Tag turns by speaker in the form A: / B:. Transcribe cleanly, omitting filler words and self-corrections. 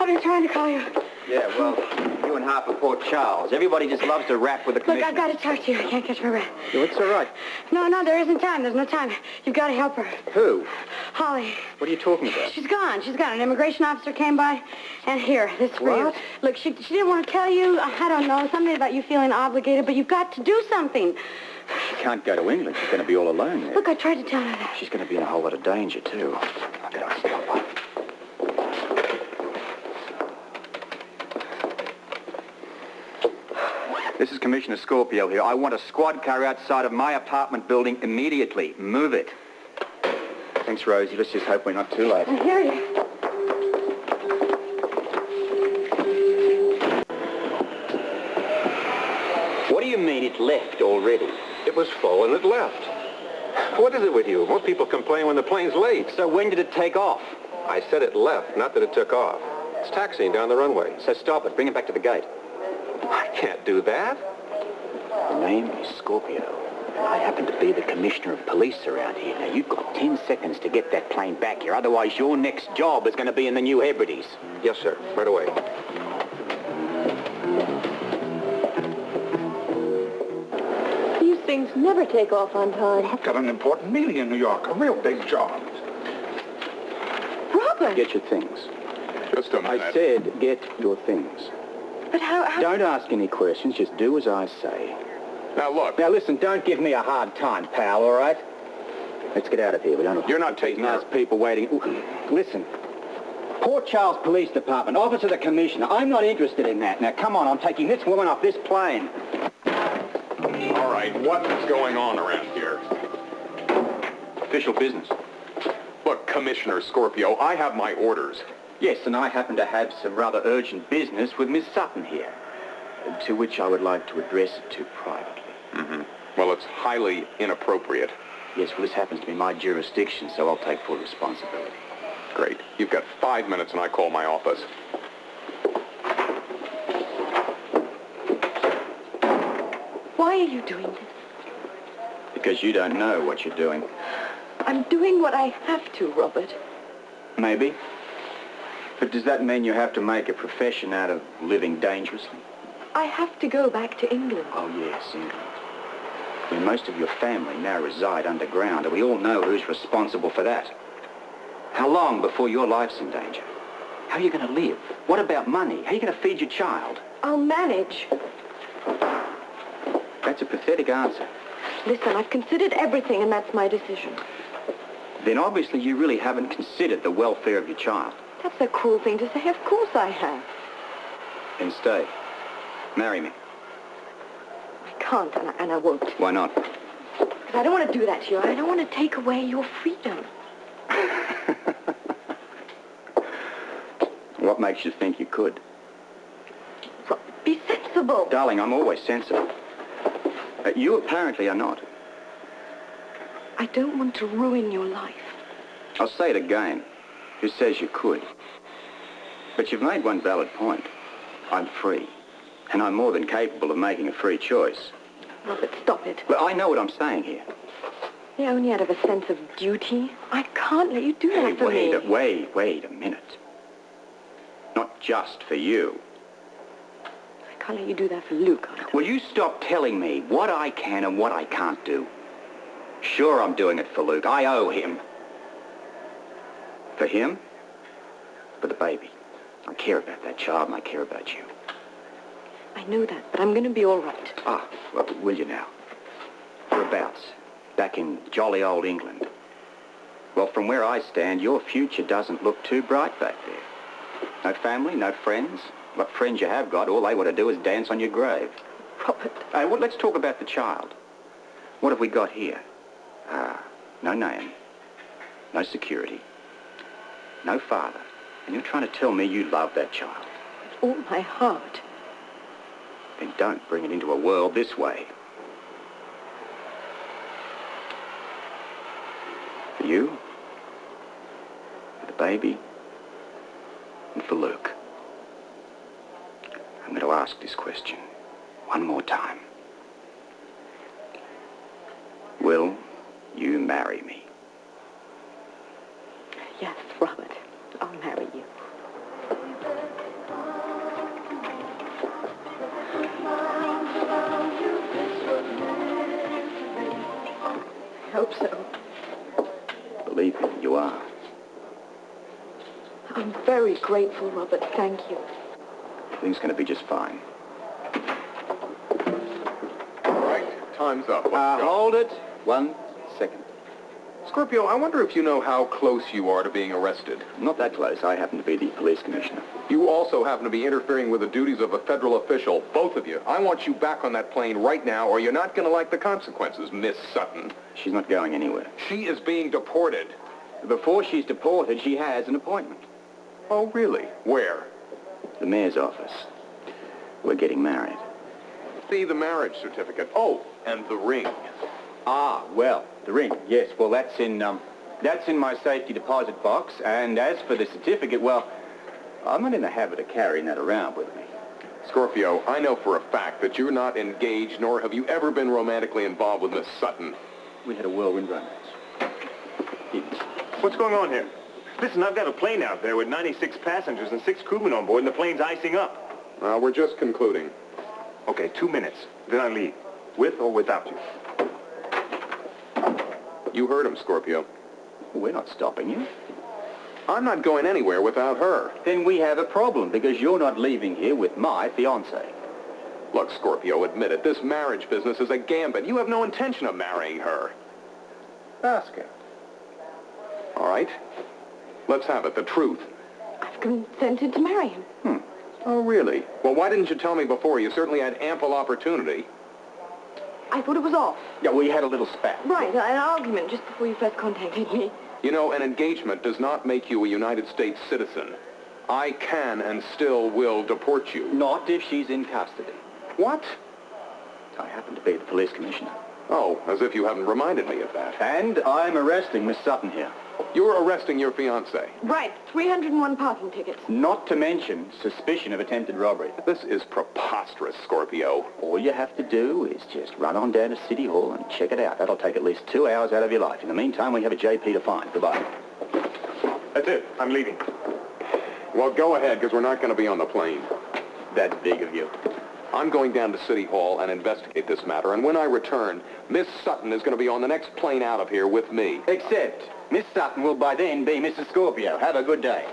A: Robert trying to call you.
B: Yeah, well, you and half of Port Charles. Everybody just loves to rap with the commissioner.
A: Look, I've got to talk to you. I can't catch my breath.
B: Yeah, it's all right.
A: No, there isn't time. There's no time. You've got to help her.
B: Who?
A: Holly.
B: What are you talking about?
A: She's gone. An immigration officer came by, and here, this for you.
B: What?
A: Look, she didn't want to tell you, I don't know, something about you feeling obligated, but you've got to do something.
B: She can't go to England. She's going to be all alone there.
A: Look, I tried to tell her that.
B: She's going to be in a whole lot of danger, too. I better stop her. This is Commissioner Scorpio here. I want a squad car outside of my apartment building immediately. Move it. Thanks, Rosie. Let's just hope we're not too late.
A: I hear you.
B: What do you mean it left already?
C: It was full and it left. What is it with you? Most people complain when the plane's late.
B: So when did it take off?
C: I said it left, not that it took off. It's taxiing down the runway.
B: So stop it. Bring it back to the gate.
C: I can't do that.
B: The name is Scorpio. And I happen to be the commissioner of police around here. Now, you've got 10 seconds to get that plane back here. Otherwise, your next job is going to be in the New Hebrides.
C: Yes, sir. Right away.
A: These things never take off on time.
D: I've got an important meeting in New York, a real big job.
A: Robert!
B: Get your things.
D: Just a minute.
B: I said get your things.
A: But how...
B: Don't ask any questions. Just do as I say.
D: Now, look.
B: Now, listen, don't give me a hard time, pal, all right? Let's get out of here. We don't...
D: You're not taking
B: nice people waiting. Listen. Port Charles Police Department, Office of the Commissioner. I'm not interested in that. Now, come on. I'm taking this woman off this plane.
D: All right, what is going on around here?
B: Official business.
D: Look, Commissioner Scorpio, I have my orders.
B: Yes, and I happen to have some rather urgent business with Miss Sutton here, to which I would like to address it to privately.
D: Mm-hmm. Well, it's highly inappropriate.
B: Yes, well, this happens to be my jurisdiction, so I'll take full responsibility.
D: Great. You've got 5 minutes and I call my office.
A: Why are you doing this?
B: Because you don't know what you're doing.
A: I'm doing what I have to, Robert.
B: Maybe. But does that mean you have to make a profession out of living dangerously?
A: I have to go back to England.
B: Oh, yes, England. Where most of your family now reside underground, and we all know who's responsible for that. How long before your life's in danger? How are you going to live? What about money? How are you going to feed your child?
A: I'll manage.
B: That's a pathetic answer.
A: Listen, I've considered everything, and that's my decision.
B: Then obviously you really haven't considered the welfare of your child.
A: That's a cruel thing to say. Of course I have.
B: Then stay. Marry me.
A: I can't, and I won't.
B: Why not?
A: Because I don't want to do that to you. I don't want to take away your freedom.
B: What makes you think you could?
A: Well, be sensible.
B: Darling, I'm always sensible. You apparently are not.
A: I don't want to ruin your life.
B: I'll say it again. Who says you could? But you've made one valid point. I'm free. And I'm more than capable of making a free choice.
A: Robert, stop it.
B: But I know what I'm saying here.
A: Yeah, only out of a sense of duty. I can't let you do that for me.
B: Wait a minute. Not just for you.
A: I can't let you do that for Luke either.
B: Will you stop telling me what I can and what I can't do? Sure, I'm doing it for Luke. I owe him. For him? For the baby. I care about that child and I care about you.
A: I know that, but I'm going to be all right.
B: Ah, well, will you now? Whereabouts? Back in jolly old England. Well, from where I stand, your future doesn't look too bright back there. No family, no friends. What friends you have got, all they want to do is dance on your grave.
A: Robert.
B: Well, let's talk about the child. What have we got here? No name. No security. No father. And you're trying to tell me you love that child.
A: With all my heart.
B: Then don't bring it into a world this way. For you, for the baby, and for Luke. I'm going to ask this question one more time. Will you marry me?
A: Yes, Robert. I'll marry you.
E: hope so.
B: Believe me, you are.
E: I'm very grateful, Robert. Thank you.
B: Everything's going to be just fine.
D: All right, time's up. Let's go.
B: Hold it. 1 second.
D: Scorpio, I wonder if you know how close you are to being arrested.
B: Not that close. I happen to be the police commissioner.
D: You also happen to be interfering with the duties of a federal official, both of you. I want you back on that plane right now, or you're not going to like the consequences, Miss Sutton.
B: She's not going anywhere.
D: She is being deported.
B: Before she's deported, she has an appointment.
D: Oh, really? Where?
B: The mayor's office. We're getting married.
D: See the marriage certificate. Oh, and the ring.
B: Ah, well, the ring. Yes, well, that's in my safety deposit box. And as for the certificate, well, I'm not in the habit of carrying that around with me.
D: Scorpio, I know for a fact that you're not engaged, nor have you ever been romantically involved with Miss Sutton.
B: We had a whirlwind romance.
F: What's going on here? Listen, I've got a plane out there with 96 passengers and 6 crewmen on board, and the plane's icing up.
D: We're just concluding.
F: Okay, 2 minutes. Then I leave. With or without you.
D: You heard him, Scorpio.
B: We're not stopping you.
D: I'm not going anywhere without her.
B: Then we have a problem, because you're not leaving here with my fiancée.
D: Look, Scorpio, admit it. This marriage business is a gambit. You have no intention of marrying her.
B: Ask her.
D: All right. Let's have it, the truth.
E: I've consented to marry him.
D: Oh, really? Well, why didn't you tell me before? You certainly had ample opportunity.
E: I thought it was off.
B: Yeah, we had a little spat.
E: Right, an argument just before you first contacted me.
D: You know, an engagement does not make you a United States citizen. I can and still will deport you.
B: Not if she's in custody.
D: What?
B: I happen to be the police commissioner.
D: Oh, as if you haven't reminded me of that.
B: And I'm arresting Miss Sutton here.
D: You're arresting your fiancé.
E: Right, 301 parking tickets.
B: Not to mention suspicion of attempted robbery.
D: This is preposterous, Scorpio.
B: All you have to do is just run on down to City Hall and check it out. That'll take at least 2 hours out of your life. In the meantime, we have a JP to find. Goodbye.
F: That's it. I'm leaving.
D: Well, go ahead, because we're not going to be on the plane.
B: That's big of you.
D: I'm going down to City Hall and investigate this matter, and when I return, Miss Sutton is going to be on the next plane out of here with me.
B: Except Miss Sutton will by then be Mrs. Scorpio. Have a good day.